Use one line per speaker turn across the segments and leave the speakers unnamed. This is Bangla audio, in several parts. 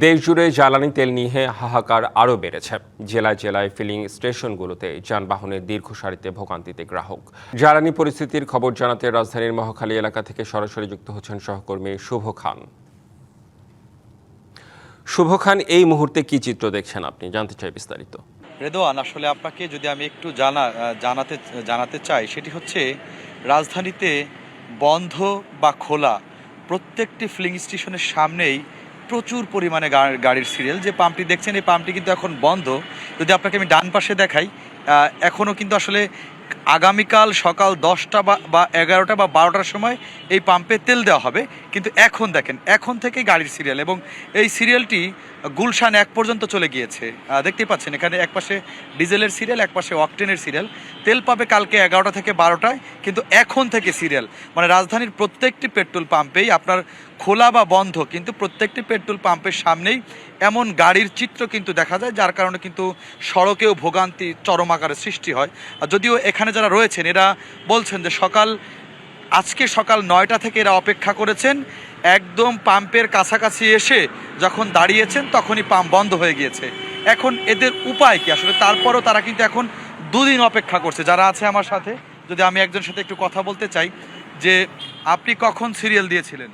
দেশজুড়ে জ্বালানি তেল নিয়ে হাহাকার আরও বেড়েছে। জেলায় জেলায় ফিলিং স্টেশনগুলোতে যানবাহনের দীর্ঘ সারিতে ভোগান্তিতে গ্রাহক। জ্বালানি পরিস্থিতির খবর জানাতে রাজধানীর মহাখালী এলাকা থেকে সরাসরি যুক্ত হচ্ছেন সহকর্মী শুভ খান। শুভ খান, এই মুহূর্তে কি চিত্র দেখছেন আপনি, জানতে চাই বিস্তারিত।
রেদওয়ান, আসলে আপনাকে যদি আমি একটু জানাতে চাই, সেটি হচ্ছে রাজধানীতে বন্ধ বা খোলা প্রত্যেকটি ফিলিং স্টেশনের সামনেই প্রচুর পরিমাণে গাড়ির সিরিয়াল। যে পাম্পটি দেখছেন, এই পাম্পটি কিন্তু এখন বন্ধ। যদি আপনাকে আমি ডান পাশে দেখাই, এখনও কিন্তু আসলে আগামীকাল সকাল 10টা বা 11টা বা 12টার সময় এই পাম্পে তেল দেওয়া হবে, কিন্তু এখন দেখেন এখন থেকেই গাড়ির সিরিয়াল, এবং এই সিরিয়ালটি গুলশান 1 পর্যন্ত চলে গিয়েছে। দেখতেই পাচ্ছেন এখানে একপাশে ডিজেলের সিরিয়াল, একপাশে অকটেনের সিরিয়াল। তেল পাবে কালকে 11টা থেকে 12টায়, কিন্তু এখন থেকে সিরিয়াল। মানে রাজধানীর প্রত্যেকটি পেট্রোল পাম্পেই আপনার খোলা বা বন্ধ, কিন্তু প্রত্যেকটি পেট্রোল পাম্পের সামনেই এমন গাড়ির চিত্র কিন্তু দেখা যায়, যার কারণে কিন্তু সড়কেও ভোগান্তি চরম আকারে সৃষ্টি হয়। যদিও এখানে যারা রয়েছেন এরা বলছেন যে আজকে সকাল 9টা থেকে এরা অপেক্ষা করেছেন, একদম পাম্পের কাছাকাছি এসে যখন দাঁড়িয়েছেন তখনই পাম্প বন্ধ হয়ে গিয়েছে। এখন এদের উপায় কি আসলে? তারপরও তারা কিন্তু এখন 2 দিন অপেক্ষা করছে। যারা আছে আমার সাথে, যদি আমি একজনের সাথে একটু কথা বলতে চাই, যে আপনি কখন সিরিয়াল দিয়েছিলেন?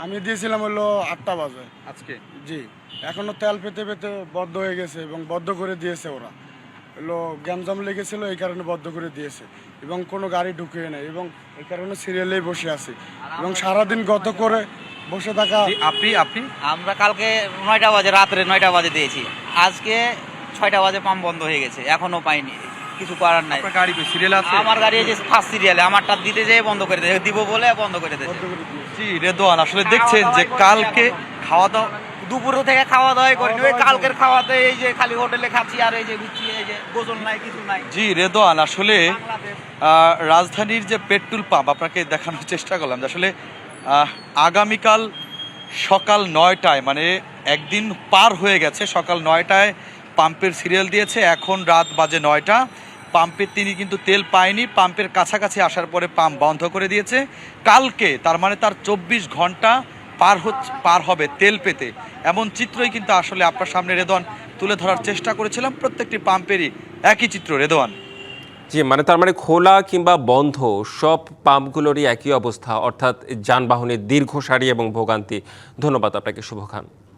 আমি দিয়েছিলাম হলো 8টা বাজে
আজকে।
জি, এখনো তেল পেতে পেতে বদ্ধ হয়ে গেছে, এবং বদ্ধ করে দিয়েছে ওরা। হলো গ্যামজাম লেগেছিল, এই কারণে বদ্ধ করে দিয়েছে, এবং কোনো গাড়ি ঢুকিয়ে নেই, এবং এই কারণে সিরিয়ালেই বসে আছি, এবং সারাদিন গত করে বসে থাকা।
আপনি
আমরা কালকে 9টা বাজে, রাত্রে 9টা বাজে দিয়েছি, আজকে 6টা বাজে পাম্প বন্ধ হয়ে গেছে, এখনো পাইনি। কিছু করার নাই।
গাড়ি সিরিয়াল আছে?
আমার গাড়ি এই যে ফার্স্ট সিরিয়ালে, আমারটা দিতে যেয়ে বন্ধ করে দিয়েছে, দিব বলে বন্ধ করে দিয়েছে।
জি রেদওয়ান, আসলে দেখছেন যে কালকে খাওয়া দাওয়া
দুপুর থেকে খাওয়া দাওয়াই করিনি, ওই কালকের খাওয়াতে এই যে খালি হোটেলে খাচ্ছি, আর এই যে ঘুরছি, এই যে গোসল নাই, কিছু নাই।
জি রেদওয়ান, আসলে রাজধানীর যে পেট্রোল পাম্প আপনাকে দেখানোর চেষ্টা করলাম, যে আসলে আগামীকাল সকাল 9টায়, মানে একদিন পার হয়ে গেছে, সকাল 9টায় পাম্পের সিরিয়াল দিয়েছে, এখন রাত বাজে 9টা। পাম্পের তিনি কিন্তু তেল পায়নি, পাম্পের কাছাকাছি আসার পরে পাম্প বন্ধ করে দিয়েছে। কালকে তার মানে তার 24 ঘন্টা পার হবে তেল পেতে, এমন চিত্রই কিন্তু আসলে আপনার সামনে রেদওয়ান তুলে ধরার চেষ্টা করেছিলাম। প্রত্যেকটি পাম্পেরই একই চিত্র রেদওয়ান।
জি, মানে তার মানে খোলা কিংবা বন্ধ সব পাম্পগুলোরই একই অবস্থা, অর্থাৎ যানবাহনের দীর্ঘ সারি এবং ভোগান্তি। ধন্যবাদ আপনাকে শুভ খান।